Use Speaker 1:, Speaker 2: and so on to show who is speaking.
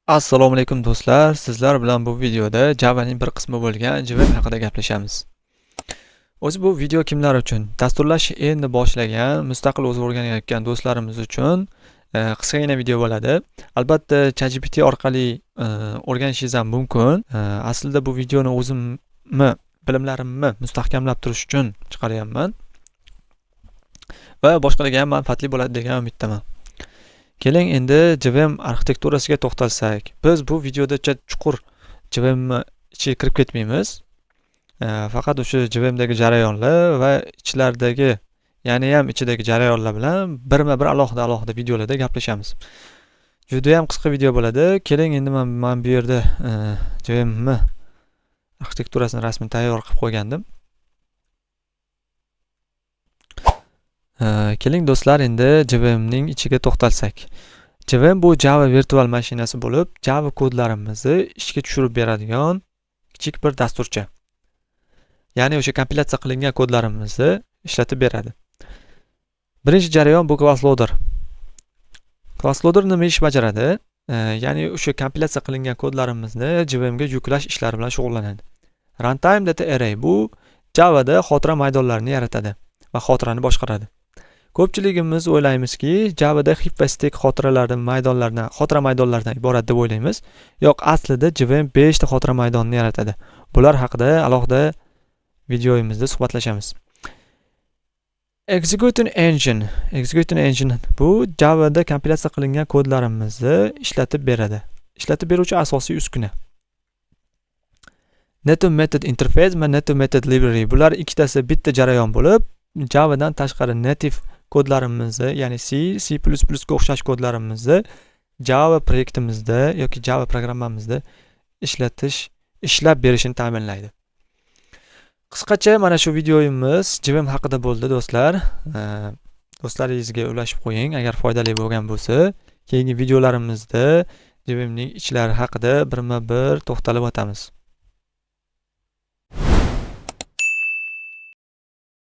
Speaker 1: Assalomu alaykum do'stlar. Sizlar bilan bu videoda Javaning bir qismi bo'lgan JVM haqida gaplashamiz. O'zi bu video kimlar uchun? Dasturlash endi boshlagan, mustaqil o'zi o'rganayotgan do'stlarimiz uchun qisqagina video bo'ladi. Albatta ChatGPT orqali o'rganishingiz ham mumkin. Aslida bu videoni o'zimni bilimlarimni mustahkamlab turish uchun chiqaryapman. Va boshqalarga ham manfaatli bo'ladi degan umiddaman. Keling endi JVM arxitekturasiga to'xtalsak. Biz bu videoda chuqur JVM ichiga kirib ketmaymiz. Faqat o'sha JVMdagi jarayonlar va ichlaridagi, ya'ni ham ichidagi jarayonlar bilan birma-bir alohida videolarda gaplashamiz. Juda ham qisqa video bo'ladi. Keling endi men bu yerda JVM arxitekturasini rasman tayyor qilib qo'ygandim. Keling do'stlar, endi JVMning ichiga to'xtalsak. JVM bu Java virtual mashinasi bo'lib, Java kodlarimizni ishga tushirib beradigan kichik bir dasturcha. Ya'ni o'sha kompilatsiya qilingan kodlarimizni ishlatib beradi. Birinchi jarayon bu class loader. Class loader nima ish bajaradi? Ya'ni o'sha kompilatsiya qilingan kodlarimizni JVM ga yuklash ishlari bilan shug'ullanadi. Runtime data array bu Javada xotira maydonlarini yaratadi va xotirani boshqaradi. Ko'pchiligimiz o'ylaymizki, Javada heap va stack xotira maydonlaridan iborat deb o'ylaymiz. Yo'q, aslida JVM 5 ta xotira maydonini yaratadi. Bular haqida alohida videoyimizda suhbatlashamiz. Executing engine bu Javada kompilatsiya qilingan kodlarimizni ishlatib beradi. Ishlatib beruvchi asosiy uskuna. Native method interface va native method library, bular ikkitasi bitta jarayon bo'lib, Javadan tashqari native kodlarimizni, ya'ni C++ ga o'xshash kodlarimizni Java proyektimizda yoki Java programmamizda ishlab berishini ta'minlaydi. Qisqacha mana shu videoyimiz JVM haqida bo'ldi do'stlar. Do'stlaringizga ulashib qo'ying agar foydali bo'lgan bo'lsa. Keyingi videolarimizda JVMning ichlari haqida birma-bir to'xtalib o'tamiz.